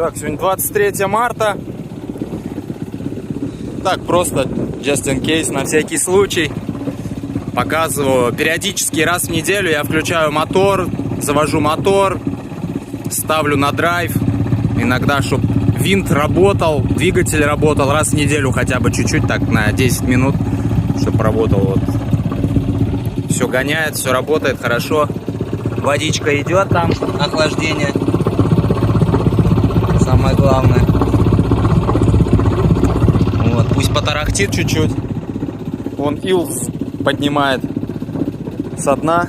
Так, сегодня 23 марта. Так, просто just in case, на всякий случай. Показываю периодически раз в неделю я включаю мотор, завожу мотор, ставлю на драйв. Иногда, чтобы винт работал, двигатель работал раз в неделю хотя бы чуть-чуть, так на 10 минут, чтобы работал. Вот. Все гоняет, все работает хорошо. Водичка идет там, охлаждение. Самое главное. Вот, пусть потарахтит чуть-чуть. Вон ил поднимает со дна.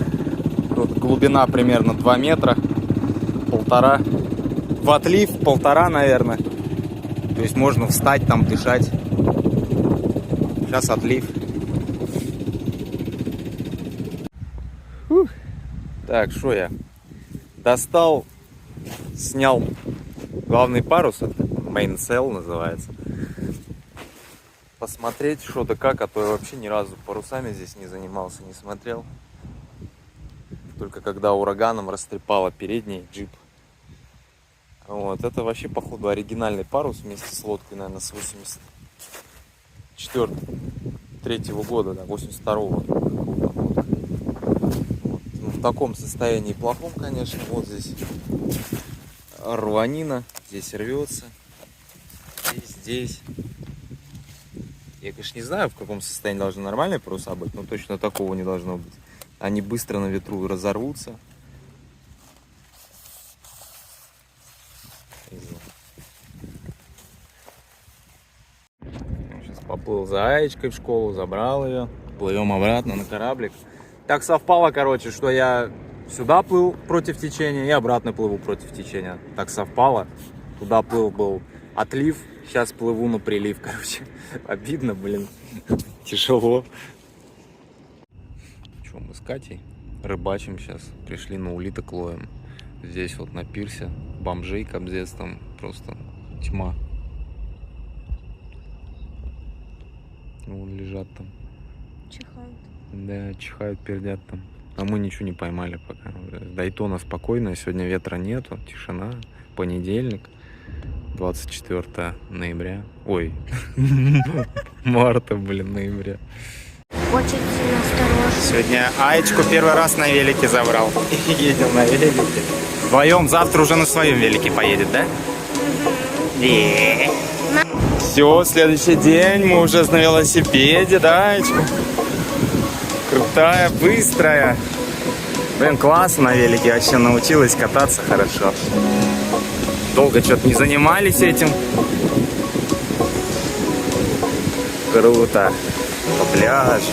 Тут глубина примерно 2 метра. 1,5. В отлив 1,5, наверное. То есть можно встать там, дышать. Сейчас отлив. Фух. Так, что я? Достал, снял главный парус. Это Mainsail называется. Посмотреть что да как, а то я вообще ни разу парусами здесь не занимался, не смотрел. Только когда ураганом растрепало передний джип. Вот, это вообще, походу, оригинальный парус вместе с лодкой, наверное, с 83-го года, да, 82-го. Вот. Ну, в таком состоянии плохом, конечно. Вот здесь рванина, здесь рвется, здесь. Я, конечно, не знаю, в каком состоянии должны нормальные паруса быть, но точно такого не должно быть. Они быстро на ветру разорвутся. Сейчас поплыл за Аечкой в школу, забрал ее. Плывем обратно на кораблик. Так совпало, короче, что я сюда плыл против течения и обратно плыву против течения. Так совпало. Туда плыл был отлив, сейчас плыву на прилив, короче. Обидно, блин. Тяжело. Что, мы с Катей рыбачим сейчас. Пришли на улиток ловим. Здесь вот на пирсе бомжей кобздец, там просто тьма. Вон лежат там. Чихают. Да, чихают, пердят там. А мы ничего не поймали пока. Дайтона спокойная, сегодня ветра нету, тишина. Понедельник, 24 ноября. Ой, марта, блин, ноября. Очень сильно осторожно. Сегодня Аечку первый раз на велике забрал. Едем на велике. Вдвоем завтра уже на своем велике поедет, да? Все, следующий день мы уже на велосипеде, да, Аечка? Крутая, быстрая. Блин, классно на велике, вообще научилась кататься хорошо. Долго что-то не занимались этим. Круто. По пляжу.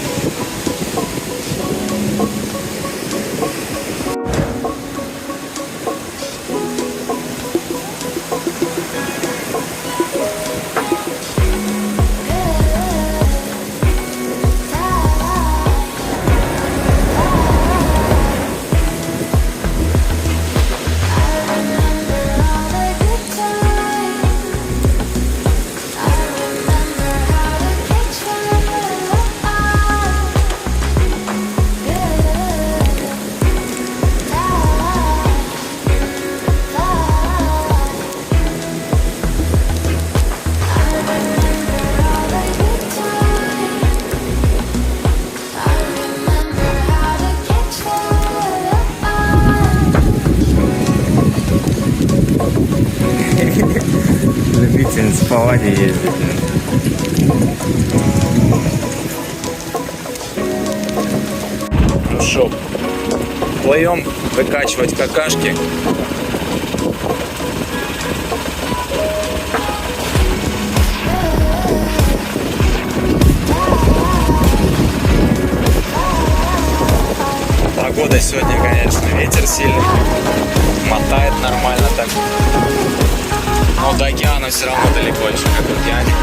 Любительница по воде ездит. Ну шо, плывем выкачивать какашки. Погода сегодня, конечно, ветер сильный. Мотает нормально так. Но до океана все равно далеко еще, как в океане.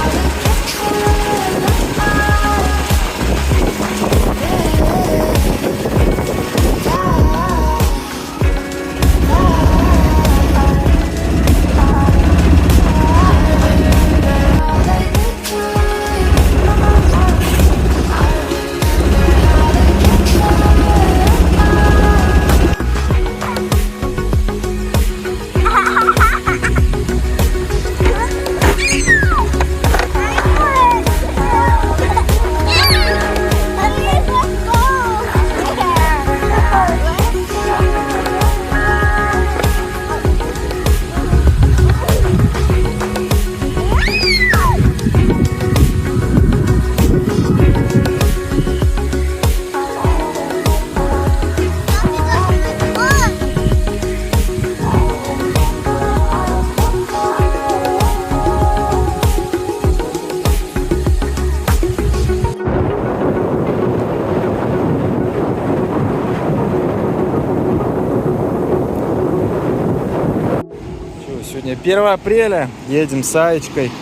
1 апреля, едем с Аечкой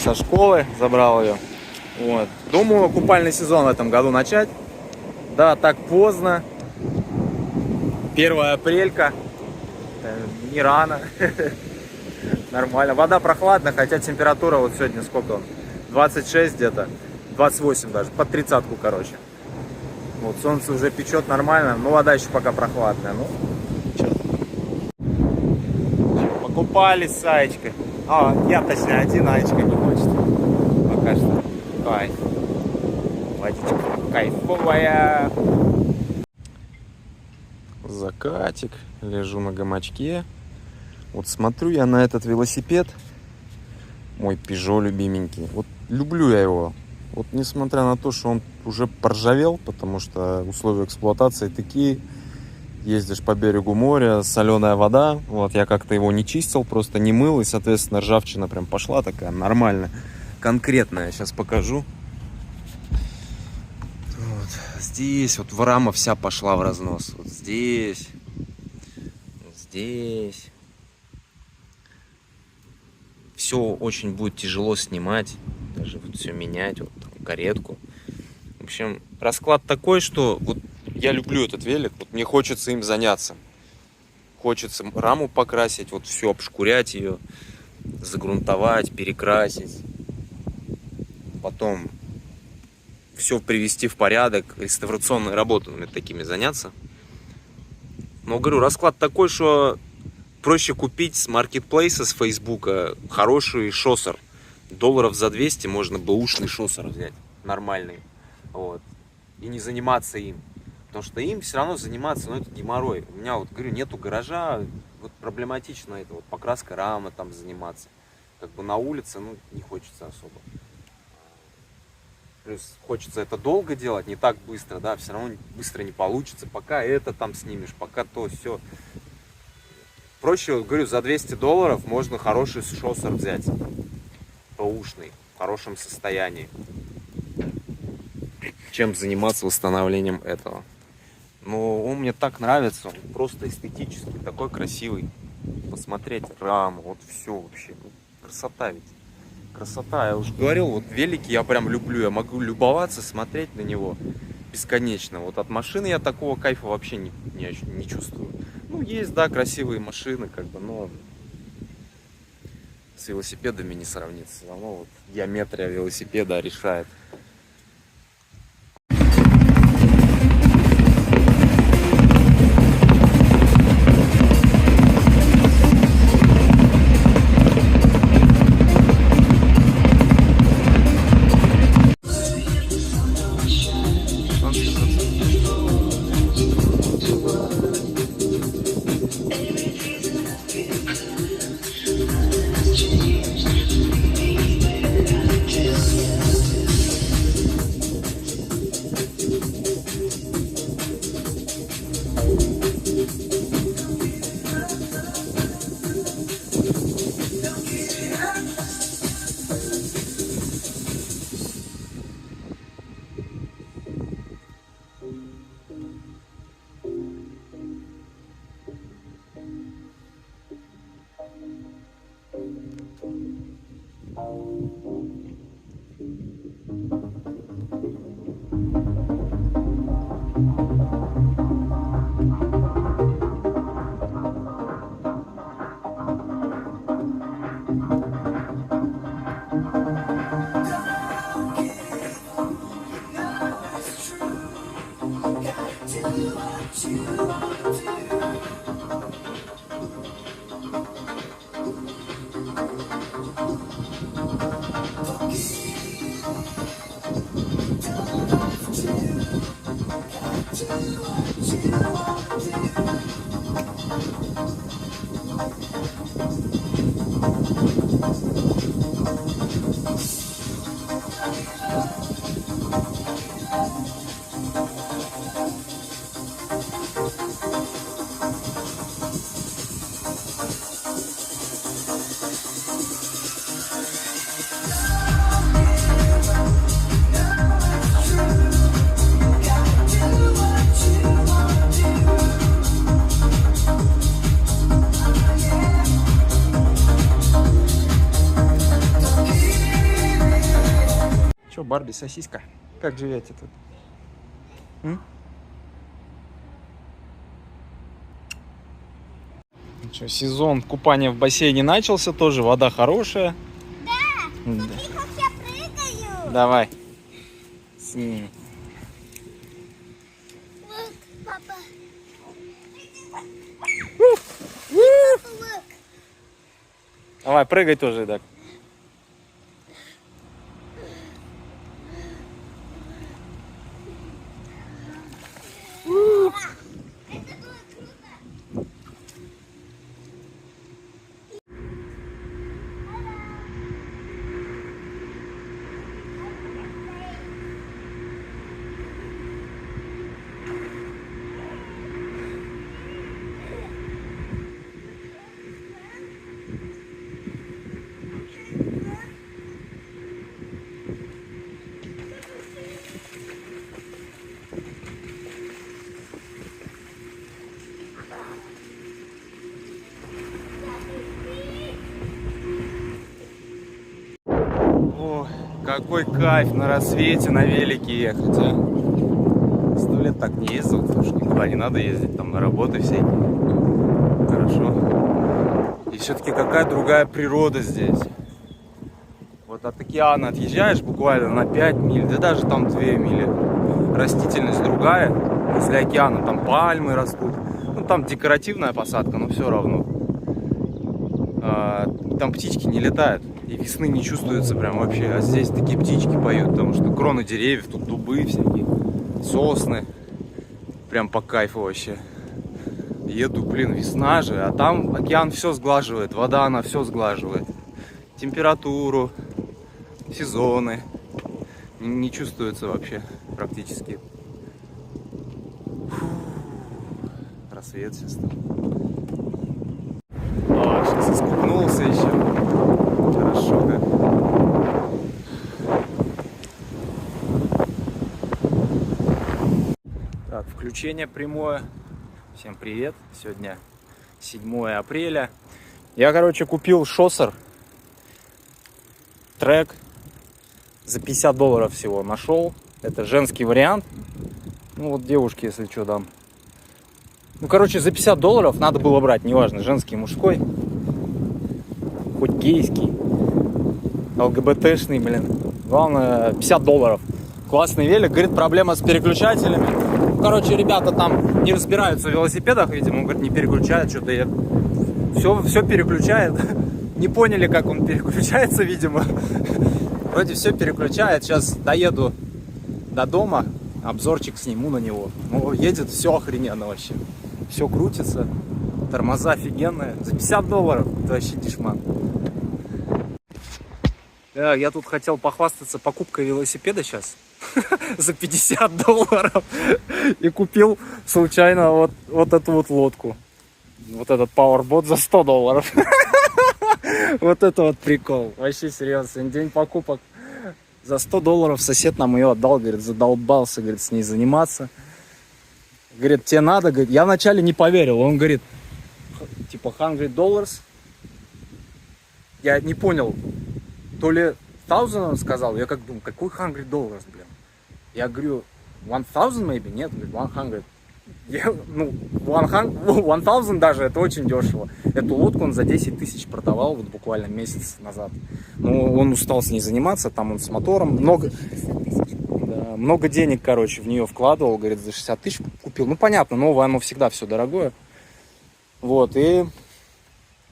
со школы, забрал ее. Вот. Думаю, купальный сезон в этом году начать. Да, так поздно. 1 апрелька. Не рано. Нормально. Вода прохладная, хотя температура вот сегодня сколько? 26 где-то. 28 даже. Под 30-ку, короче. Вот солнце уже печет нормально. Но вода еще пока прохладная. Ну, что? Покупались с Аечкой. А, я точнее один, Аечка не хочет. Пока что. Кайф. Водичка кайфовая. Закатик. Лежу на гамачке. Вот смотрю я на этот велосипед. Мой Peugeot любименький. Вот люблю я его. Вот несмотря на то, что он уже поржавел, потому что условия эксплуатации такие. Ездишь по берегу моря, соленая вода. Вот я как-то его не чистил, просто не мыл. И, соответственно, ржавчина прям пошла такая нормальная, конкретная. Сейчас покажу. Вот. Здесь вот рама вся пошла в разнос. Вот здесь. Здесь. Все очень будет тяжело снимать. Даже вот все менять. Вот там, каретку. В общем, расклад такой, что вот я люблю этот велик, вот мне хочется им заняться. Хочется раму покрасить, вот все, обшкурять ее, загрунтовать, перекрасить. Потом все привести в порядок, реставрационными работами такими заняться. Но, говорю, расклад такой, что проще купить с маркетплейса, с Фейсбука хороший шоссер. Долларов за 200 можно бэушный шоссер взять, нормальный. Вот. И не заниматься им. Потому что им все равно заниматься, ну, это геморрой. У меня, вот, говорю, нету гаража, вот проблематично это, вот, покраска рамы там заниматься. Как бы на улице, ну, не хочется особо. Плюс хочется это долго делать, не так быстро, да, все равно быстро не получится. Пока это там снимешь, пока то, все. Проще, вот, говорю, за 200 долларов можно хороший шоссер взять. Бэушный, в хорошем состоянии. Чем заниматься восстановлением этого. Но он мне так нравится, он просто эстетически такой красивый. Посмотреть раму, вот все вообще. Ну, красота ведь. Красота. Я уже говорил, вот велики я прям люблю. Я могу любоваться, смотреть на него бесконечно. Вот от машины я такого кайфа вообще не чувствую. Ну, есть, да, красивые машины, как бы, но с велосипедами не сравнится. Все равно вот геометрия велосипеда решает. Что, Барби, сосиска? Как живете тут? М? Ну что, сезон купания в бассейне начался, тоже вода хорошая. Да, Да. смотри, как я прыгаю. Давай. Снимем. Вот, папа. Давай, прыгай тоже, так. О, какой кайф на рассвете на велике ехать, а. 100 лет так не ездил, потому что никуда не надо ездить, там на работы всякие. Хорошо. И все-таки какая другая природа здесь. Вот от океана отъезжаешь буквально на 5 миль, да даже там 2 мили. Растительность другая. После океана там пальмы растут. Ну там декоративная посадка, но все равно. Там птички не летают. И весны не чувствуется прям вообще. А здесь такие птички поют, потому что кроны деревьев, тут дубы всякие, сосны. Прям по кайфу вообще. Еду, блин, весна же, а там океан все сглаживает, вода она все сглаживает. Температуру, сезоны. Не чувствуется вообще практически. Фу. Рассвет сейчас. Сейчас искупнулся еще. Хорошо как. Так, включение прямое. Всем привет. Сегодня 7 апреля. Я, короче, купил шоссер. Трек. За $50 всего нашел. Это женский вариант. Ну вот девушке, если что, дам. Ну, короче, за $50 надо было брать. Неважно, женский, мужской. Хоть гейский. ЛГБТшный, блин. Главное, $50. Классный велик. Говорит, проблема с переключателями. Короче, ребята там не разбираются в велосипедах, видимо. Он говорит, не переключает что-то. Все переключает. Не поняли, как он переключается, видимо. Вроде все переключает. Сейчас доеду до дома. Обзорчик сниму на него. Ну, едет все охрененно вообще. Все крутится. Тормоза офигенные. За $50. Это вообще дешман. Да, я тут хотел похвастаться покупкой велосипеда сейчас. За $50. И купил случайно вот эту вот лодку. Вот этот Powerbot за $100. Вот это вот прикол. Вообще серьезно. День покупок. За $100 сосед нам ее отдал. Говорит, задолбался, говорит, с ней заниматься. Говорит, тебе надо? Говорит, я вначале не поверил. Он говорит, типа $100. Я не понял. То ли 1000 он сказал. Я как думаю, какой $100, блин? Я говорю, 1000 maybe? Нет, говорит, 100. Ну, 1000 даже, это очень дешево. Эту лодку он за 10 тысяч продавал вот буквально месяц назад. Ну, он устал с ней заниматься, там он с мотором. Много денег, короче, в нее вкладывал. Говорит, за 60 тысяч купил. Ну, понятно, новое, оно всегда все дорогое. Вот, и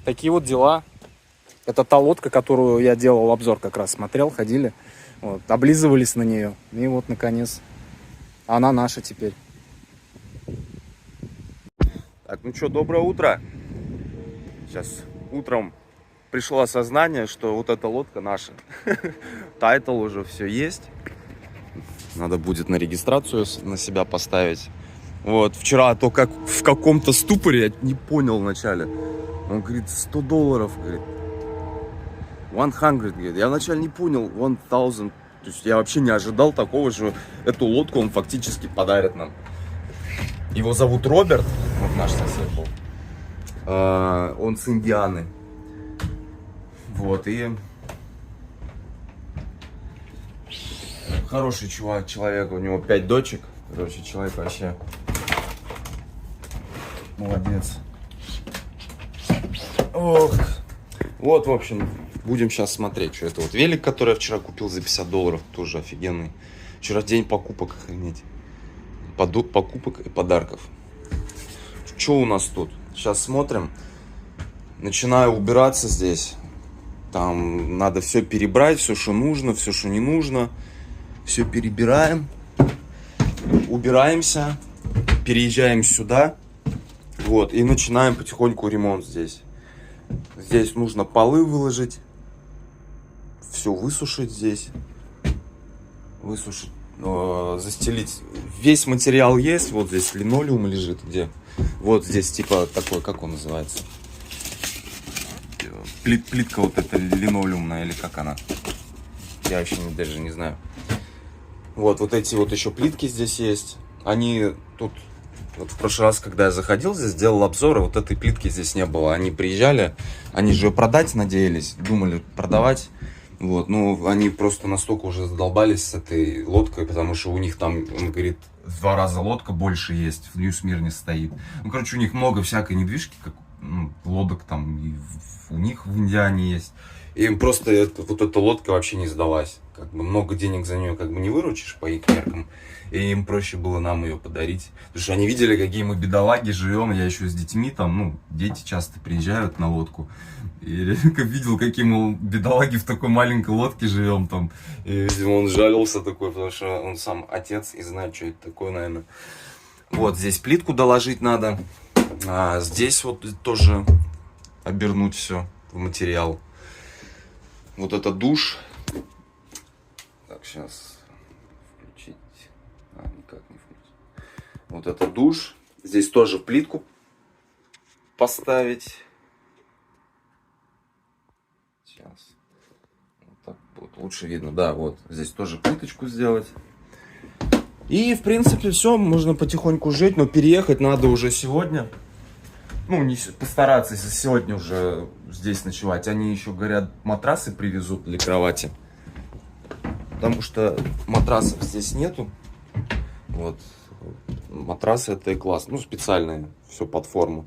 такие вот дела. Это та лодка, которую я делал обзор, как раз смотрел, ходили. Вот, облизывались на нее. И вот, наконец, она наша теперь. Так, ну что, доброе утро. Сейчас утром пришло осознание, что вот эта лодка наша. Тайтл уже все есть. Надо будет на регистрацию на себя поставить. Вот, вчера то как в каком-то ступоре, я не понял вначале. Он говорит, $100, говорит. 100, говорит. Я вначале не понял, 1000. То есть я вообще не ожидал такого, что эту лодку он фактически подарит нам. Его зовут Роберт, вот наш сосед был. Он с Индианы. Вот, и Хороший чувак, человек, у него 5 дочек. Короче, человек вообще молодец. Ох. Вот, в общем, будем сейчас смотреть, что это. Вот велик, который я вчера купил за $50, тоже офигенный. Вчера день покупок, охренеть. Покупок и подарков. Что у нас тут? Сейчас смотрим. Начинаю убираться здесь. Там надо все перебрать, все, что нужно, все, что не нужно. Все перебираем. Убираемся. Переезжаем сюда. Вот. И начинаем потихоньку ремонт здесь. Здесь нужно полы выложить. Все высушить здесь. Высушить. Застелить. Весь материал есть. Вот здесь линолеум лежит. Где? Вот здесь типа такой, как он называется? Плитка вот эта линолеумная, или как она? Я вообще даже не знаю. Вот эти вот еще плитки здесь есть. Они тут... Вот в прошлый раз, когда я заходил здесь, делал обзоры, вот этой плитки здесь не было. Они приезжали, они же ее продать надеялись, думали продавать. Вот, ну, они просто настолько уже задолбались с этой лодкой, потому что у них там, он говорит, в 2 раза лодка больше есть, в Нью-Смирне стоит. Ну, короче, у них много всякой недвижки, как, ну, лодок там, и у них в Индиане есть. И им просто вот эта лодка вообще не сдалась. Как бы много денег за нее как бы не выручишь по их меркам. И им проще было нам ее подарить. Потому что они видели, какие мы бедолаги живем. Я еще с детьми там, ну, дети часто приезжают на лодку. И видел, какие мы бедолаги в такой маленькой лодке живем там. И, видимо, он жалился такой, потому что он сам отец и знает, что это такое, наверное. Вот здесь плитку доложить надо. А здесь вот тоже обернуть все в материал. Вот это душ. Так, сейчас включить. Никак не включить. Вот это душ. Здесь тоже плитку поставить. Сейчас. Вот так будет лучше видно. Да, вот. Здесь тоже плиточку сделать. И, в принципе, все. Можно потихоньку жить. Но переехать надо уже сегодня. Ну, не постараться, если сегодня уже здесь ночевать. Они еще, говорят, матрасы привезут для кровати. Потому что матрасов здесь нету. Вот. Матрасы это и класс. Ну, специальные. Все под форму.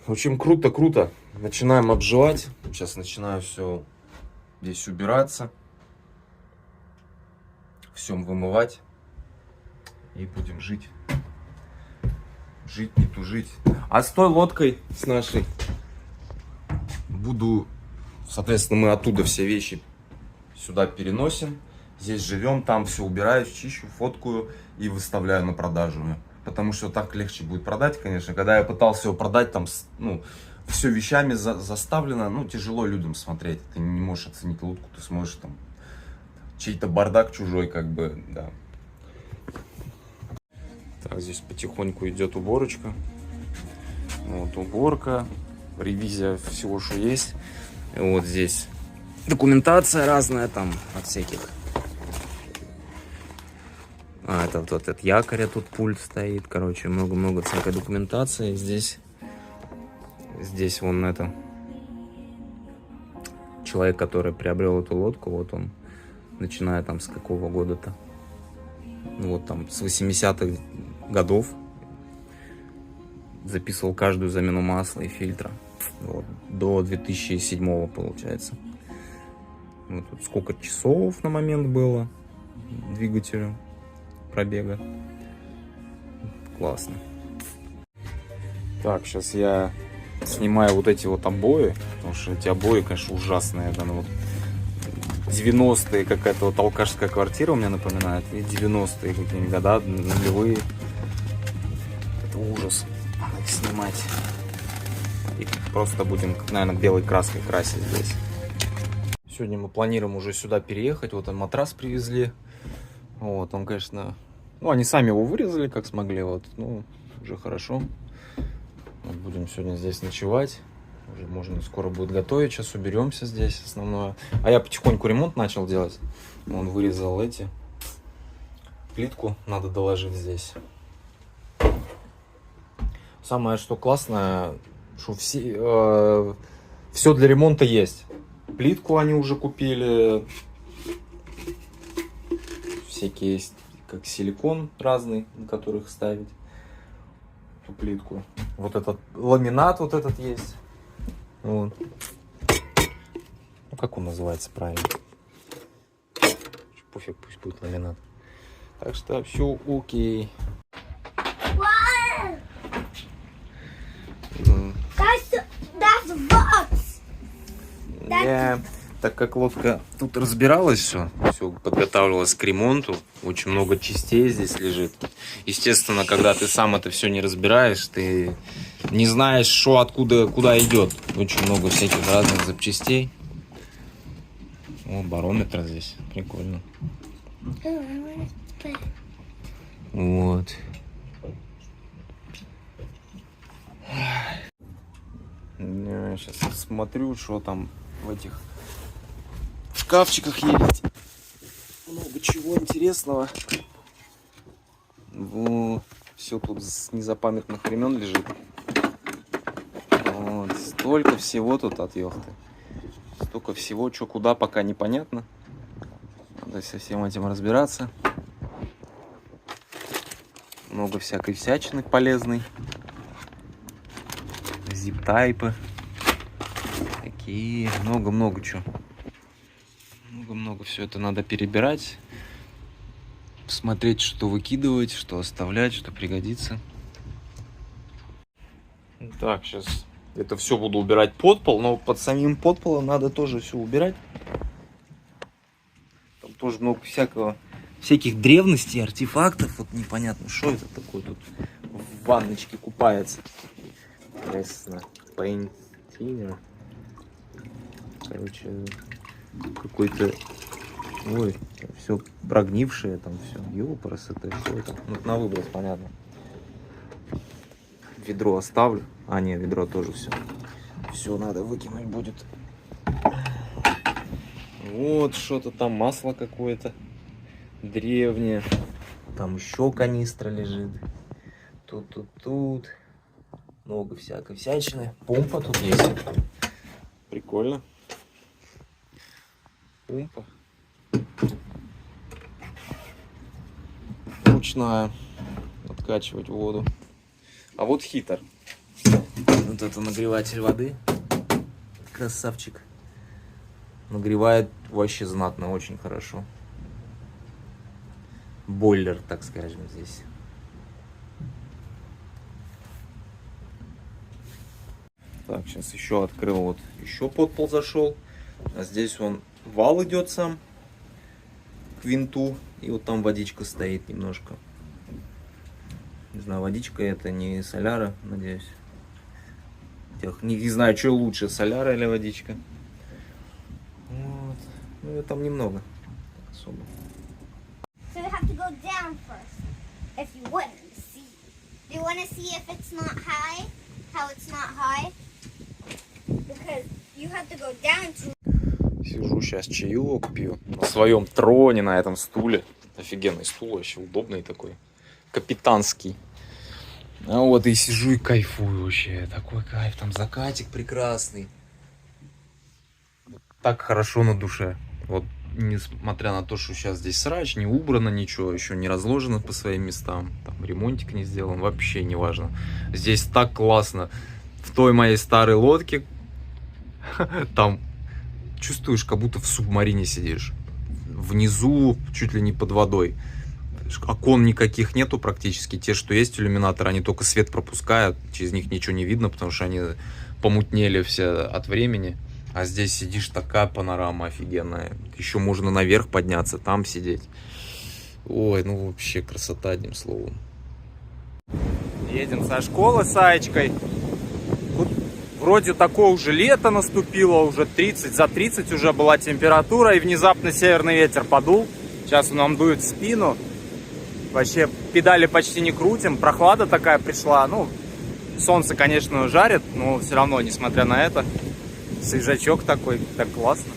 В общем, круто. Начинаем обживать. Сейчас начинаю все здесь убираться. Все вымывать. И будем жить. Жить, не тужить. А с той лодкой, с нашей, буду, соответственно, мы оттуда все вещи сюда переносим. Здесь живем, там все убираю, чищу, фоткаю и выставляю на продажу. Потому что так легче будет продать, конечно. Когда я пытался его продать, там, ну, все вещами заставлено, ну, тяжело людям смотреть. Ты не можешь оценить лодку, ты смотришь там чей-то бардак чужой, как бы, да. Так, здесь потихоньку идет уборочка. Вот уборка, ревизия всего, что есть. Вот здесь документация разная там от всяких. Это вот этот якорь, тут пульт стоит. Короче, много-много всякой документации. Здесь вон это. Человек, который приобрел эту лодку, вот он, начиная там с какого года-то. Вот там с 80-х годов записывал каждую замену масла и фильтра. Вот, до 2007 получается. Вот тут сколько часов на момент было двигателю пробега. Классно. Так, сейчас я снимаю вот эти вот обои, потому что эти обои, конечно, ужасные. Это, ну, вот 90-е, какая-то вот алкашская квартира у меня напоминает. И 90-е какие-нибудь года, нулевые. Это ужас. Надо их снимать. И просто будем, наверное, белой краской красить здесь. Сегодня мы планируем уже сюда переехать. Вот он, матрас привезли. Вот, он, конечно... Ну, они сами его вырезали, как смогли. Вот, ну, уже хорошо. Вот, будем сегодня здесь ночевать. Уже можно скоро будет готовить. Сейчас уберемся здесь основное. А я потихоньку ремонт начал делать. Он вырезал эти. Плитку надо доложить здесь. Самое, что классное, что все для ремонта есть. Плитку они уже купили. всякие есть, как силикон разный, на которых ставить эту плитку. Вот этот ламинат вот этот есть. Вот. Ну, как он называется правильно? Пофиг, пусть будет ламинат. Так что все окей. That's box. Так как лодка тут разбиралась, все подготавливалась к ремонту, очень много частей здесь лежит. Естественно, когда ты сам это все не разбираешь, ты не знаешь, что откуда, куда идет. Очень много всяких разных запчастей. О, барометр здесь, прикольно. Вот. Я сейчас смотрю, что там в этих шкафчиках есть. Много чего интересного. Вот. Все тут с незапамятных времен лежит. Вот. Столько всего тут от ёхты. Столько всего, что куда, пока непонятно. Надо со всем этим разбираться. Много всякой всячины полезной. Зип-тайпы. Такие. Много-много чего. Много-много все это надо перебирать. Смотреть, что выкидывать, что оставлять, что пригодится. Так, сейчас это все буду убирать под пол, но под самим подполом надо тоже все убирать. Там тоже много всяких древностей, артефактов. Вот непонятно, что это такое тут в ванночке купается. Ясно. Painter. Короче, какой-то... Ой, все прогнившее там все. Ёпрст, это все это. Ну, на выброс, понятно. Ведро оставлю. А, нет, ведро тоже все. Все надо выкинуть будет. Вот что-то там, масло какое-то древнее. Там еще канистра лежит. Тут. Много всякой всячины. Помпа тут есть. Прикольно. Помпа. Ручная. Откачивать воду. А вот хитр. Вот это нагреватель воды. Красавчик. Нагревает вообще знатно, очень хорошо. Бойлер, так скажем, здесь. Так, сейчас еще открыл, вот еще подпол зашел. А здесь он вал идет сам к винту. И вот там водичка стоит немножко. Не знаю, водичка это не соляра, надеюсь. Не знаю, что лучше, соляра или водичка. Вот. Ну, и там немного. Особо. So you have to go down first. If you want to see. Do you want to see if it's not high? How it's not high? Because you have to go down to... Сижу сейчас чаек пью. На своем троне, на этом стуле. Офигенный стул, вообще удобный такой. Капитанский. А вот и сижу и кайфую вообще. Такой кайф. Там закатик прекрасный. Так хорошо на душе. Вот несмотря на то, что сейчас здесь срач, не убрано ничего, еще не разложено по своим местам. Там ремонтик не сделан, вообще не важно. Здесь так классно. В той моей старой лодке там чувствуешь, как будто в субмарине сидишь. Внизу, чуть ли не под водой. Окон никаких нету практически. Те, что есть иллюминаторы, они только свет пропускают. Через них ничего не видно, потому что они помутнели все от времени. А здесь сидишь, такая панорама офигенная. Еще можно наверх подняться, там сидеть. Ой, ну вообще красота, одним словом. Едем со школы с Аечкой. Тут вроде такое уже лето наступило, уже 30, за 30 уже была температура. И внезапно северный ветер подул. Сейчас он нам дует в спину. Вообще педали почти не крутим, прохлада такая пришла. Ну, солнце, конечно, жарит, но все равно, несмотря на это, свежачок такой, так классно.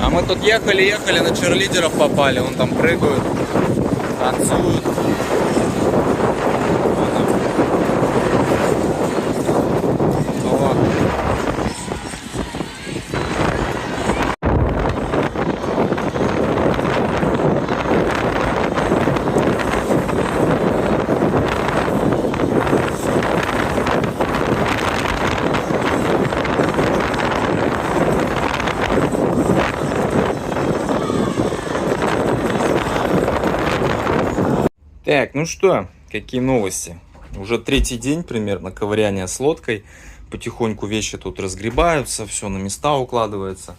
А мы тут ехали, на черлидеров попали. Вон там прыгают, танцуют. Так, ну что, какие новости? Уже третий день примерно ковыряния с лодкой. Потихоньку вещи тут разгребаются, все на места укладывается.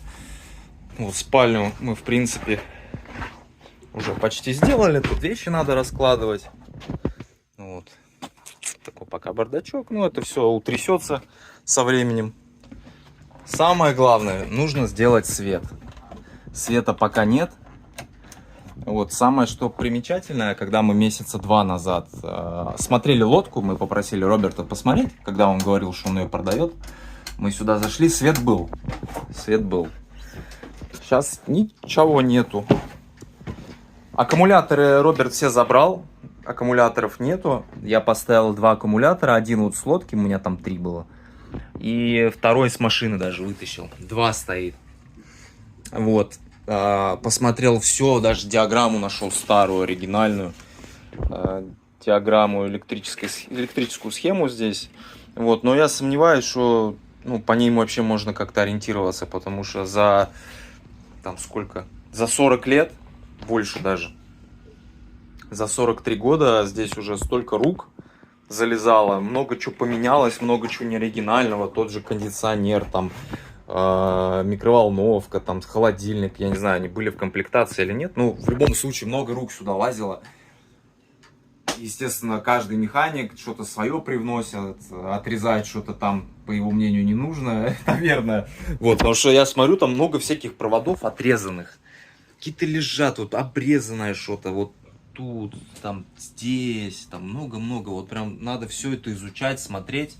Вот спальню мы, в принципе, уже почти сделали. Тут вещи надо раскладывать. Вот. Такой пока бардачок. Ну, это все утрясется со временем. Самое главное, нужно сделать свет. Света пока нет. Вот самое, что примечательное, когда мы месяца 2 назад смотрели лодку, мы попросили Роберта посмотреть, когда он говорил, что он ее продает. Мы сюда зашли, свет был. Свет был. Сейчас ничего нету. Аккумуляторы Роберт все забрал. Аккумуляторов нету. Я поставил 2 аккумулятора. Один вот с лодки, у меня там 3 было. И второй с машины даже вытащил. 2 стоит. Вот. Посмотрел все, даже диаграмму нашел старую, оригинальную. Диаграмму, электрическую схему здесь. Вот. Но я сомневаюсь, что по ней вообще можно как-то ориентироваться. Потому что за 40 лет, больше даже. За 43 года здесь уже столько рук залезало, много чего поменялось, много чего неоригинального, тот же кондиционер, там, микроволновка, там, холодильник, я не знаю, они были в комплектации или нет, ну, в любом случае, много рук сюда лазило. Естественно, каждый механик что-то свое привносит, отрезает что-то там, по его мнению, не нужно, наверное. Вот, потому что я смотрю, там много всяких проводов отрезанных. Какие-то лежат, вот обрезанное что-то, вот тут, там, здесь, там много-много. Вот прям надо все это изучать, смотреть.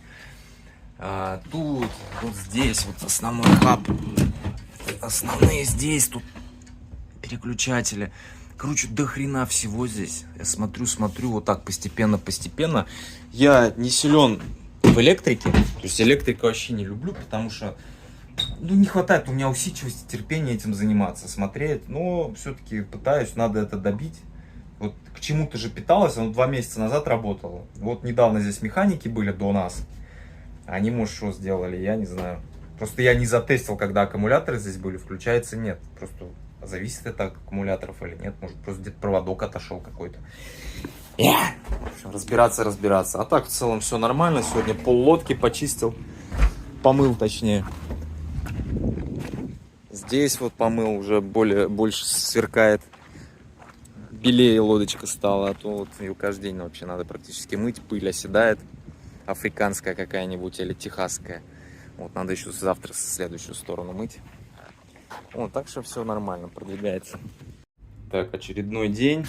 Тут, вот здесь, вот основной хаб. Основные здесь, тут переключатели. Короче, до хрена всего здесь. Я смотрю, вот так постепенно. Я не силен в электрике. То есть электрику вообще не люблю, потому что не хватает у меня усидчивости, терпения этим заниматься, смотреть. Но все-таки пытаюсь, надо это добить. Вот к чему-то же питалось, оно 2 месяца назад работало. Вот недавно здесь механики были до нас. Они, может, что сделали, я не знаю. Просто я не затестил, когда аккумуляторы здесь были, включается, нет. Просто зависит это от аккумуляторов или нет. Может, просто где-то проводок отошел какой-то. Разбираться. А так, в целом, все нормально. Сегодня пол-лодки почистил. Помыл, точнее. Здесь вот помыл, уже больше сверкает. Белее лодочка стала, а то вот ее каждый день вообще надо практически мыть. Пыль оседает. Африканская какая-нибудь или техасская. Вот надо еще завтра следующую сторону мыть. Вот, так что все нормально, продвигается. Так, очередной день.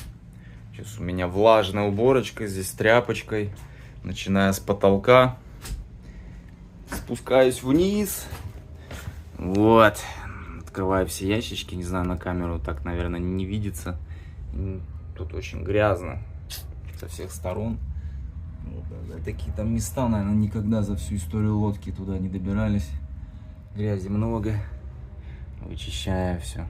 Сейчас у меня влажная уборочка здесь тряпочкой. Начиная с потолка. Спускаюсь вниз. Вот. Открываю все ящички. Не знаю, на камеру так, наверное, не видится. Тут очень грязно со всех сторон. Вот, такие там места, наверное, никогда за всю историю лодки туда не добирались. Грязи много. Вычищаю все.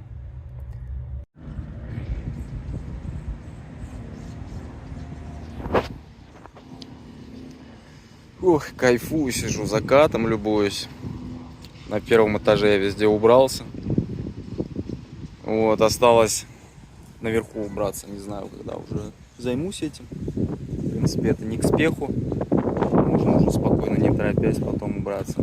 Ох, кайфую, сижу, закатом любуюсь. На 1-м этаже я везде убрался. Вот, осталось наверху убраться. Не знаю, когда уже займусь этим. В принципе, это не к спеху. Можно уже спокойно, не торопясь, потом убраться.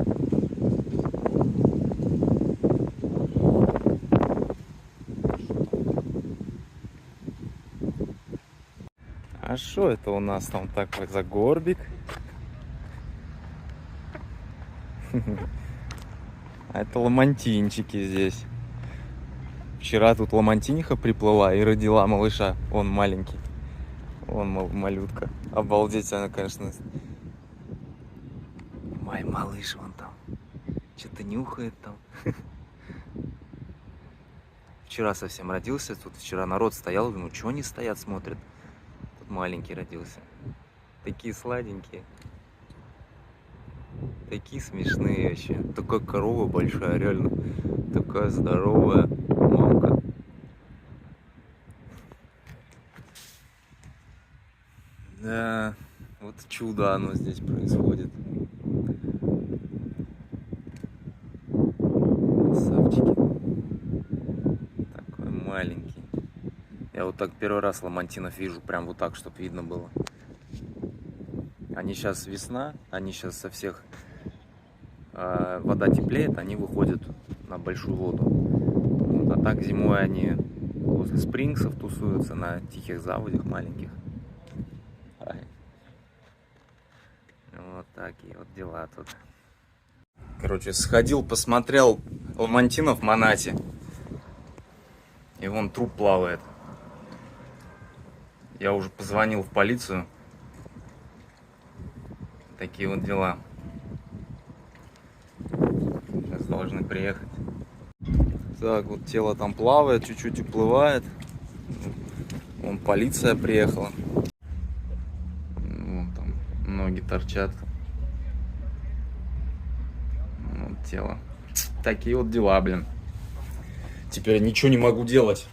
А что это у нас там такой за горбик? А это ламантинчики здесь. Вчера тут ламантиниха приплыла и родила малыша. Он маленький. Он малютка. Обалдеть, она, конечно. Мой малыш вон там. Что-то нюхает там. Вчера совсем родился. Тут вчера народ стоял. Думаю, что они стоят, смотрят. Тут маленький родился. Такие сладенькие. Такие смешные вообще. Такая корова большая, реально. Такая здоровая мамка. Да, вот чудо оно здесь происходит. Красавчики. Такой маленький. Я вот вот так первый раз ламантинов вижу, прям вот так, чтобы видно было. Они сейчас весна, они сейчас со всех вода теплеет, они выходят на большую воду. Вот, а так зимой они возле спрингсов тусуются на тихих заводях маленьких. Вот такие вот дела тут. Короче, сходил, посмотрел ламантинов в Манате. И вон труп плавает. Я уже позвонил в полицию. Такие вот дела. Сейчас должны приехать. Так, вот тело там плавает, чуть-чуть уплывает. Вон полиция приехала. Вон там ноги торчат. Вот тело. Такие вот дела, блин. Теперь ничего не могу делать.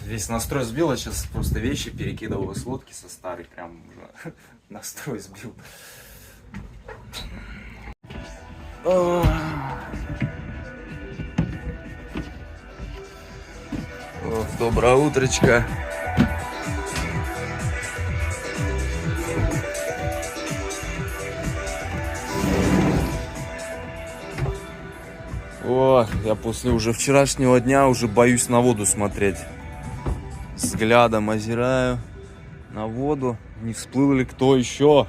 Весь настрой сбил, я сейчас просто вещи перекидываю с лодки со старой, прям уже настрой сбил. Доброе утречко. О, я после уже вчерашнего дня уже боюсь на воду смотреть. Взглядом озираю на воду. Не всплыл ли кто еще?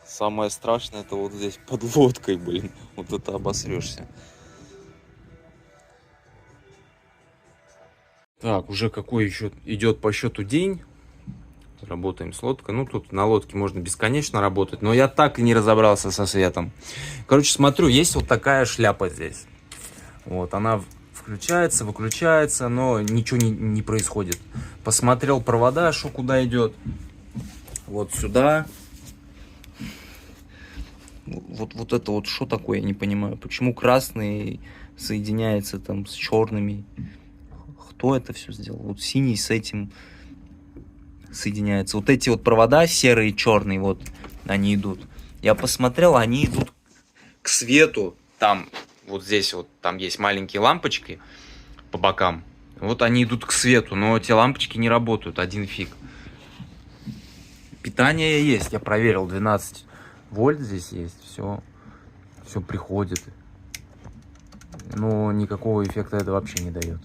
Самое страшное это вот здесь под лодкой, блин. Вот это обосрешься. Так, уже какой еще идет по счету день. Работаем с лодкой. Ну, тут на лодке можно бесконечно работать. Но я так и не разобрался со светом. Короче, смотрю, есть вот такая шляпа здесь. Вот, она включается, выключается, но ничего не происходит. Посмотрел провода, что куда идет. Вот сюда. Вот это вот что такое, я не понимаю. Почему красный соединяется там с черными? Кто это все сделал? Вот синий с этим соединяется. Вот эти вот провода серые и черные, вот они идут. Я посмотрел, они идут к свету. Там, вот здесь вот, там есть маленькие лампочки по бокам. Вот они идут к свету, но эти лампочки не работают, один фиг. Питание есть, я проверил, 12 вольт здесь есть, все приходит. Но никакого эффекта это вообще не дает.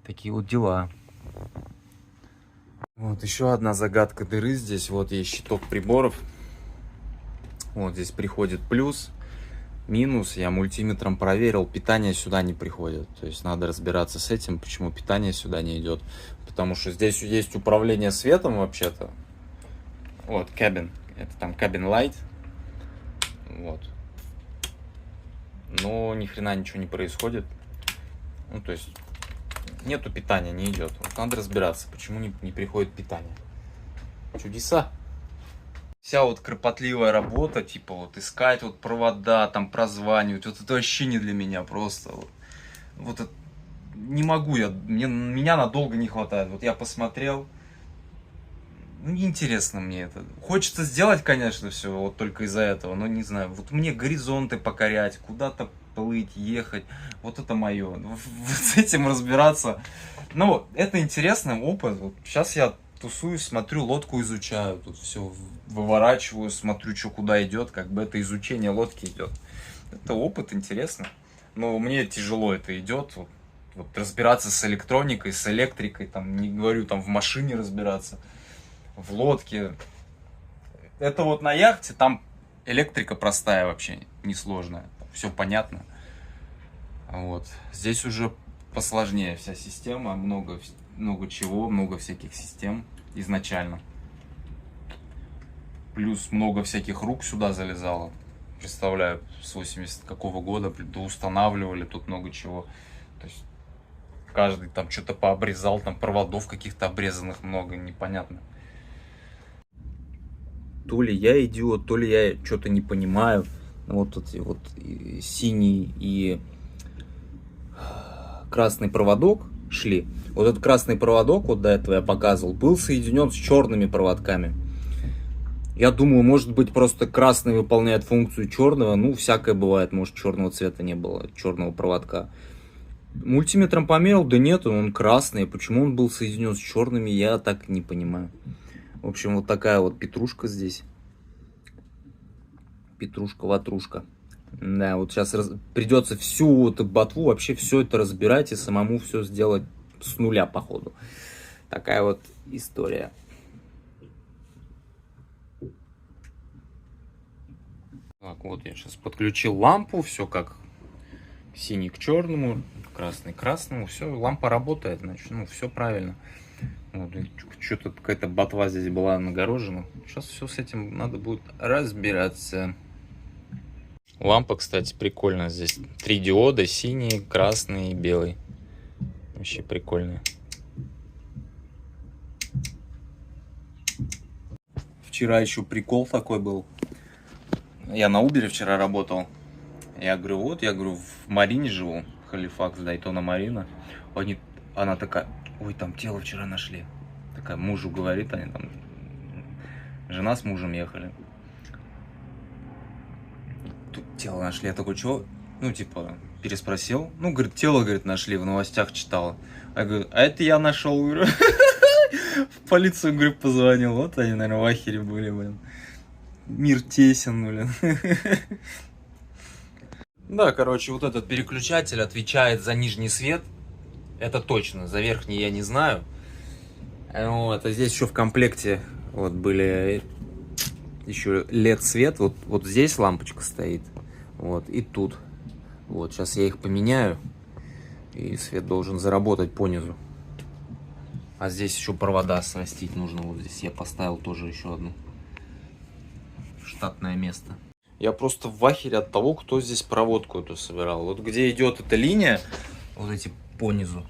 Такие вот дела. Вот еще одна загадка дыры здесь. Вот есть щиток приборов. Вот здесь приходит плюс, минус. Я мультиметром проверил, питание сюда не приходит. То есть надо разбираться с этим, почему питание сюда не идет. Потому что здесь есть управление светом вообще-то. Вот, cabin. Это там cabin light. Вот. Но ни хрена ничего не происходит. Ну, то есть нету питания, не идет. Вот надо разбираться, почему не приходит питание. Чудеса. Вся вот кропотливая работа, типа вот искать вот провода, там прозванивать, вот это вообще не для меня просто. Вот это, не могу я, меня надолго не хватает. Вот я посмотрел, ну неинтересно мне это. Хочется сделать, конечно, все, вот только из-за этого, но не знаю. Вот мне горизонты покорять, куда-то плыть, ехать, вот это мое. Вот с этим разбираться. Ну, это интересный опыт. Вот сейчас я тусуюсь, смотрю, лодку изучаю, тут все выворачиваю, смотрю, что куда идет, как бы это изучение лодки идет. Это опыт, интересно. Но мне тяжело это идет. Вот разбираться с электроникой, с электрикой, там, не говорю, там в машине разбираться, в лодке. Это вот на яхте, там электрика простая вообще, несложная. Все понятно. Вот. Здесь уже посложнее вся система, много чего, много всяких систем изначально. Плюс много всяких рук сюда залезало. Представляю, с 80 какого года устанавливали тут много чего. То есть каждый там что-то пообрезал, там проводов каких-то обрезанных много, непонятно. То ли я идиот, то ли я что-то не понимаю. Вот эти вот синий и красный проводок шли. Вот этот красный проводок, вот до этого я показывал, был соединен с черными проводками. Я думаю, может быть, просто красный выполняет функцию черного. Ну, всякое бывает. Может, черного цвета не было, черного проводка. Мультиметром померил, да нет, он красный. Почему он был соединен с черными, я так не понимаю. В общем, вот такая вот петрушка здесь. Петрушка-ватрушка. Да, вот сейчас придется всю эту ботву, вообще все это разбирать и самому все сделать с нуля, походу. Такая вот история. Так, вот я сейчас подключил лампу, все как синий к черному, красный к красному, все, лампа работает, значит, ну, все правильно. Вот, что-то какая-то ботва здесь была нагорожена. Сейчас все с этим надо будет разбираться. Лампа, кстати, прикольная. Здесь 3 диода, синий, красный и белый. Вообще прикольная. Вчера еще прикол такой был. Я на Uber вчера работал. Я говорю, вот, я говорю, в Марине живу. Халифакс, Дайтона Марина. Она такая, ой, там тело вчера нашли. Такая, мужу говорит, они там, жена с мужем ехали. Тут тело нашли. Я такой, чего? Ну, типа, переспросил. Ну, говорит, тело, говорит, нашли, в новостях читала. Я говорю, а это я нашел, говорю. В полицию, говорю, позвонил. Вот они, наверное, в ахере были, блин. Мир тесен, блин. Да, короче, вот этот переключатель отвечает за нижний свет. Это точно, за верхний я не знаю. Вот, а здесь еще в комплекте вот были еще LED-свет. Вот здесь лампочка стоит. Вот, и тут. Вот, сейчас я их поменяю. И свет должен заработать по низу. А здесь еще провода срастить нужно. Вот здесь я поставил тоже еще одну. Штатное место. Я просто в ахере от того, кто здесь проводку эту собирал. Вот где идет эта линия, вот эти по низу.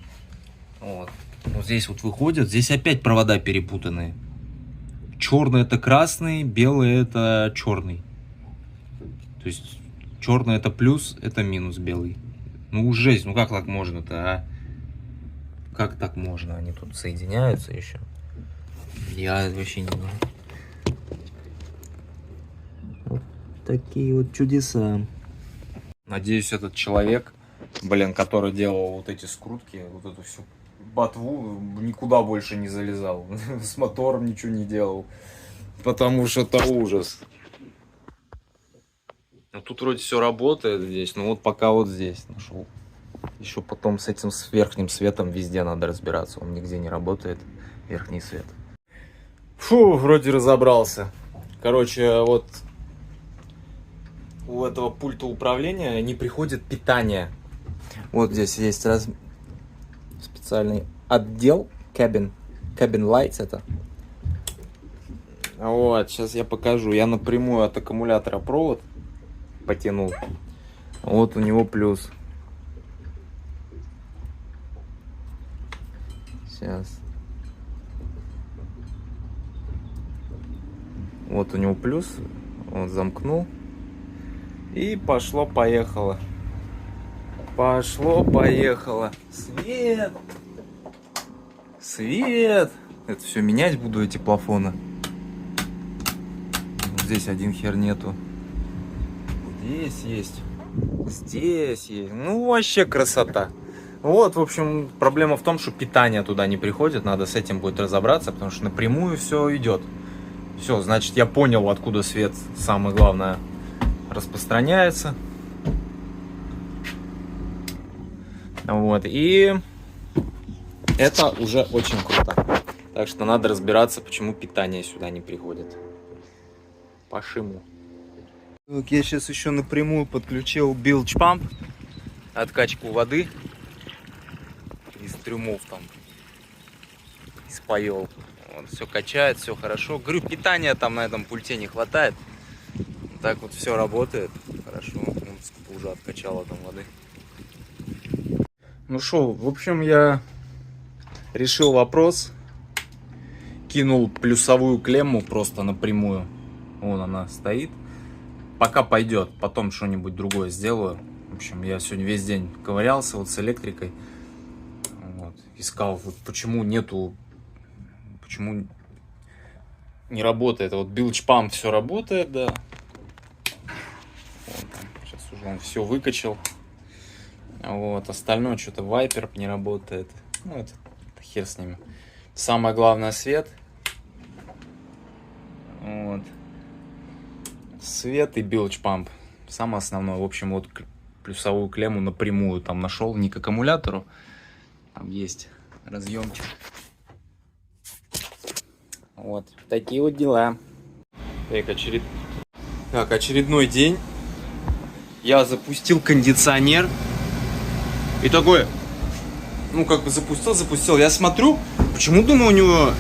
Вот. Вот здесь вот выходят. Здесь опять провода перепутанные. Черный это красный, белый это черный. То есть черный это плюс, это минус белый. Ну жесть, ну как так можно-то, а? Как так можно? Они тут соединяются еще. Я вообще не знаю. Вот такие вот чудеса. Надеюсь, этот человек, блин, который делал вот эти скрутки, вот эту всю ботву, никуда больше не залезал. С мотором ничего не делал. Потому что это ужас. Ну, тут вроде все работает здесь, но вот пока вот здесь нашел. Еще потом с этим с верхним светом везде надо разбираться. Он нигде не работает, верхний свет. Фу, вроде разобрался. Короче, вот у этого пульта управления не приходит питание. Вот здесь есть специальный отдел, cabin lights это. Вот, сейчас я покажу. Я напрямую от аккумулятора провод потянул. Вот у него плюс. Сейчас. Вот у него плюс. Он замкнул. И пошло-поехало. Пошло-поехало. Свет! Свет! Это все менять буду, эти плафоны. Здесь один хер нету. Здесь есть. Здесь есть. Ну, вообще красота. Вот, в общем, проблема в том, что питание туда не приходит. Надо с этим будет разобраться, потому что напрямую все идет. Все, значит, я понял, откуда свет, самое главное, распространяется. Вот, и это уже очень круто. Так что надо разбираться, почему питание сюда не приходит. По шиму. Вот я сейчас еще напрямую подключил bilge pump, откачку воды из трюмов там, из паёл. Вот, все качает, все хорошо. Говорю, питания там на этом пульте не хватает. Так вот все работает хорошо. Вот сколько уже откачало там воды. Ну что, в общем, я решил вопрос. Кинул плюсовую клемму просто напрямую. Вон она стоит. Пока пойдет, потом что-нибудь другое сделаю. В общем, я сегодня весь день ковырялся вот с электрикой. Вот. Искал, вот почему нету, почему не работает. Вот bilge pump все работает, да. Вон там, сейчас уже он все выкачал. Вот, остальное что-то вайпер не работает. Ну, это хер с ними. Самое главное свет. Вот. Свет и bilge pump. Самое основное. В общем, вот плюсовую клемму напрямую там нашел, не к аккумулятору. Там есть разъемчик. Вот. Такие вот дела. Так, очередной день. Я запустил кондиционер. И такой, ну как бы запустил. Я смотрю, почему, думаю, у него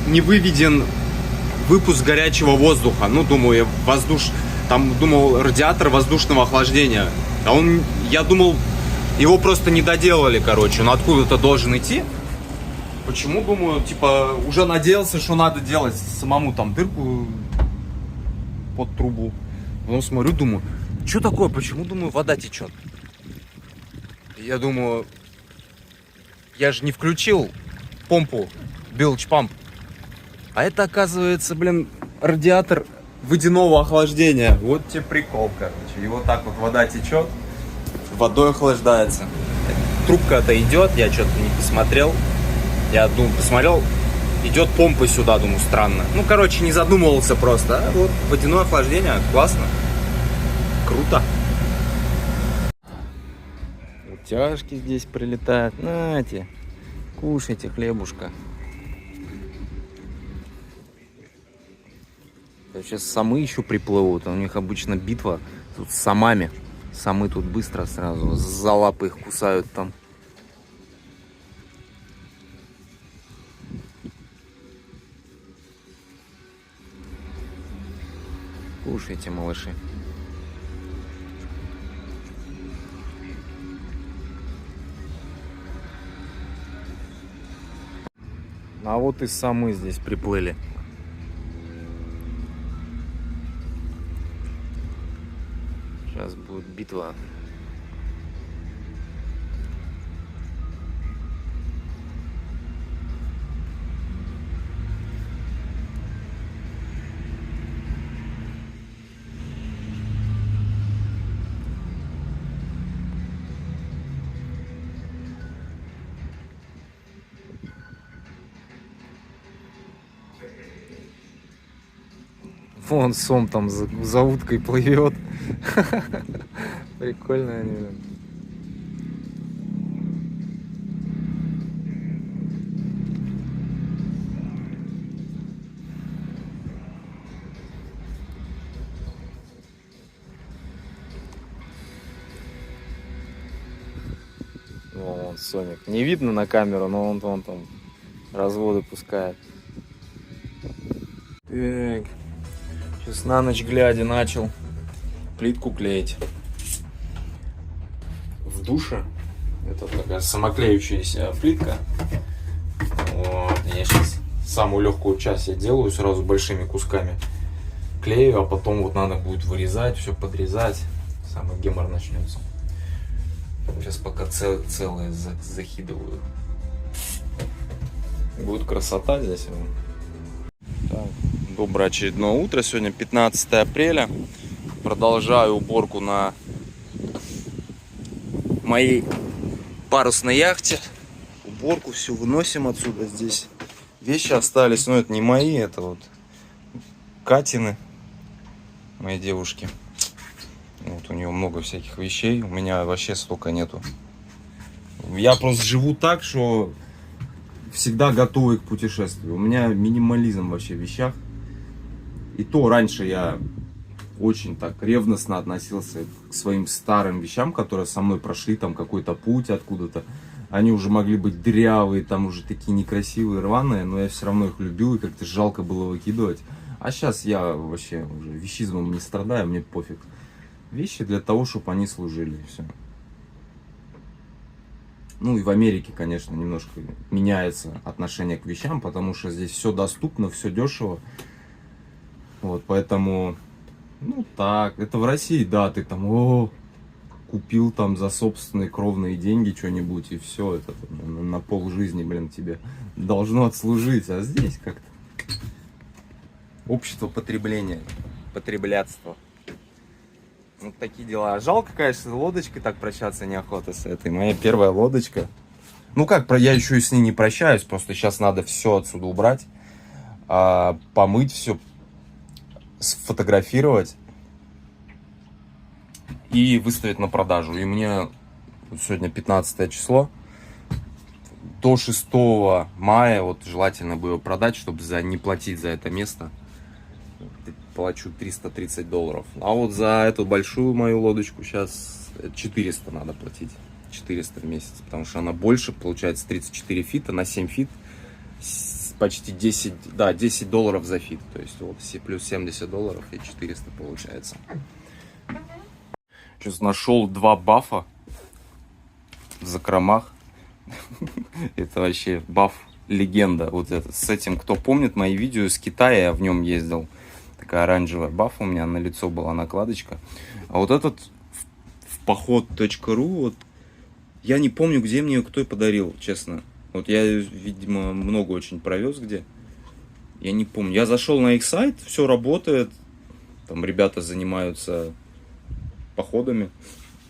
не выведен выпуск горячего воздуха. Ну, думаю, там, думал, радиатор воздушного охлаждения. А я думал, его просто не доделали, короче. Он откуда-то должен идти. Почему, думаю, типа, уже надеялся, что надо делать самому там дырку под трубу. Потом смотрю, думаю, что такое, почему, думаю, вода течет? Я думаю, я же не включил помпу, bilge pump. А это, оказывается, блин, радиатор водяного охлаждения. Вот тебе прикол, короче. И вот так вот вода течет, водой охлаждается. Трубка-то идет, я что-то не посмотрел. Я думаю, посмотрел, идет помпа сюда, думаю, странно. Ну, короче, не задумывался просто. А вот водяное охлаждение, классно. Круто. Утяжки здесь прилетают. Нате, кушайте хлебушка. Сейчас самы еще приплывут. У них обычно битва тут с самами. Самы тут быстро сразу за лапы их кусают там. Кушайте, малыши. А вот и самы здесь приплыли. Сейчас будет битва. Вон сом там за уткой плывет. Прикольно они. Вон сомик. Не видно на камеру, но он там разводы пускает. Так. Сейчас на ночь глядя начал плитку клеить. В душе. Это такая самоклеющаяся плитка. Вот. Я сейчас самую легкую часть я делаю сразу большими кусками. Клею, а потом вот надо будет вырезать, все подрезать. Самый гемор начнется. Сейчас пока целые закидываю. Будет красота здесь. Так. Доброе очередное утро. Сегодня 15 апреля. Продолжаю уборку на моей парусной яхте. Уборку все выносим отсюда. Здесь вещи остались. Но это не мои, это вот Катины, моей девушки. Вот у нее много всяких вещей. У меня вообще столько нету. Я просто живу так, что всегда готовый к путешествию. У меня минимализм вообще в вещах. И то раньше я очень так ревностно относился к своим старым вещам, которые со мной прошли там какой-то путь откуда-то. Они уже могли быть дырявые, там уже такие некрасивые, рваные, но я все равно их любил и как-то жалко было выкидывать. А сейчас я вообще уже вещизмом не страдаю, мне пофиг. Вещи для того, чтобы они служили, все. Ну и в Америке, конечно, немножко меняется отношение к вещам, потому что здесь все доступно, все дешево. Вот, поэтому, ну так, это в России, да, ты там, купил там за собственные кровные деньги что-нибудь, и все, это на полжизни, блин, тебе должно отслужить, а здесь как-то Общество потребления. Потреблятство. Вот такие дела. Жалко, конечно, с лодочкой так прощаться неохота с этой. Моя первая лодочка. Ну как, я еще и с ней не прощаюсь. Просто сейчас надо все отсюда убрать. Помыть все. Сфотографировать. И выставить на продажу. И мне сегодня 15 число. До 6 мая вот желательно бы ее продать, чтобы не платить за это место. Плачу $330. А вот за эту большую мою лодочку сейчас 400 надо платить. 400 в месяц. Потому что она больше, получается 34 фита на 7 фит. Почти 10, да, $10 за фит. То есть вот плюс $70 и 400 получается. Сейчас нашел 2 бафа в закромах. Это вообще баф легенда. Вот это. С этим, кто помнит мои видео из Китая, я в нем ездил. Такая оранжевая бафа у меня на лицо была накладочка. А вот этот в поход.ру, вот, я не помню, где мне ее кто подарил, честно. Вот я, видимо, много очень провез где. Я не помню. Я зашел на их сайт, все работает. Там ребята занимаются походами.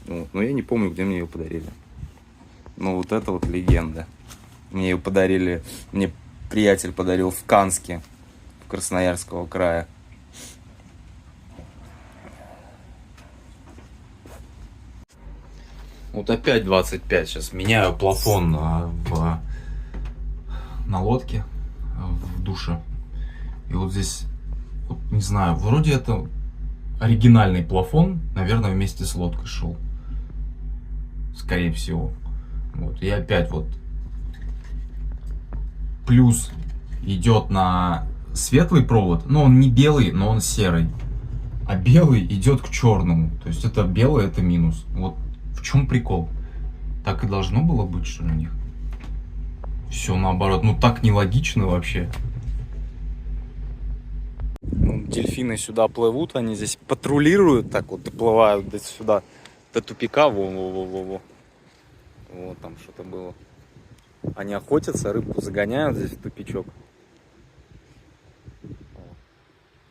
Вот. Но я не помню, где мне ее подарили. Ну вот это вот легенда. Мне ее подарили, мне приятель подарил в Канске, в Красноярского края. Вот опять 25. Сейчас меняю плафон на лодке в душе. И вот здесь, вот, не знаю, вроде это оригинальный плафон, наверное, вместе с лодкой шел. Скорее всего. Вот. И опять вот плюс идет на светлый провод, но он не белый, но он серый. А белый идет к черному. То есть это белый, это минус. Вот в чем прикол? Так и должно было быть, что ли, у них? Все наоборот. Ну так нелогично вообще. Ну, дельфины сюда плывут, они здесь патрулируют, так вот доплывают до сюда, до тупика. Во-во-во-во-во. Вот там что-то было. Они охотятся, рыбку загоняют здесь в тупичок.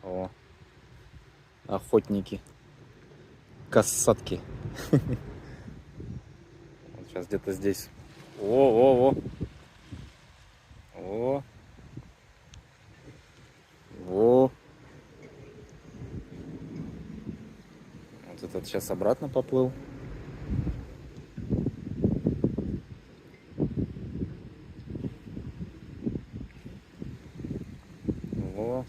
О. Охотники. Касатки. Вот сейчас где-то здесь. О. Во. Вот этот сейчас обратно поплыл. Во.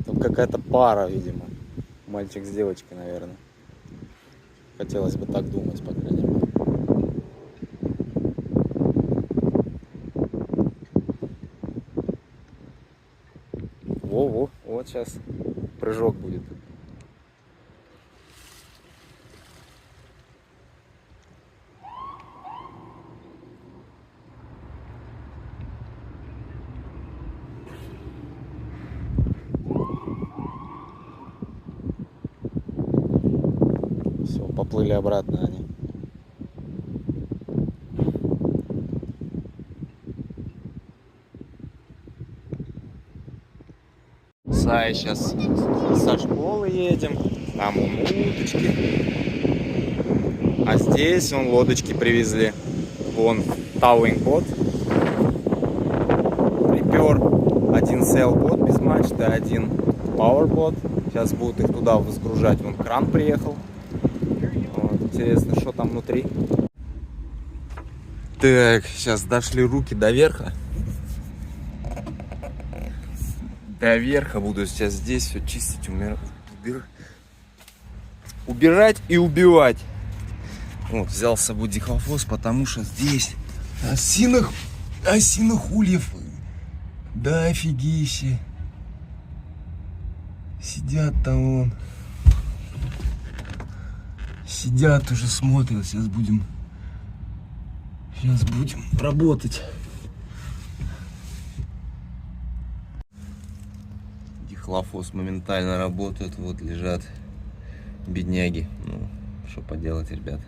Тут какая-то пара, видимо. Мальчик с девочкой, наверное. Хотелось бы так думать, по крайней мере. Во, вот сейчас прыжок будет. Все, поплыли обратно они. Сейчас со школы едем, там уточки, а здесь вон лодочки привезли, вон towing бот, припер, один sailbot без мачты, один powerboat, сейчас будут их туда возгружать, вон кран приехал, вот, интересно, что там внутри. Так, сейчас дошли руки до верха. До верха буду сейчас здесь все чистить, убирать и убивать. Вот, взял с собой дихлофос, потому что здесь осиных ульев. Да офигище. Сидят там вон. Сидят уже, смотрят. Сейчас будем работать. Дихлофос моментально работает. Вот лежат бедняги. Ну, что поделать, ребят.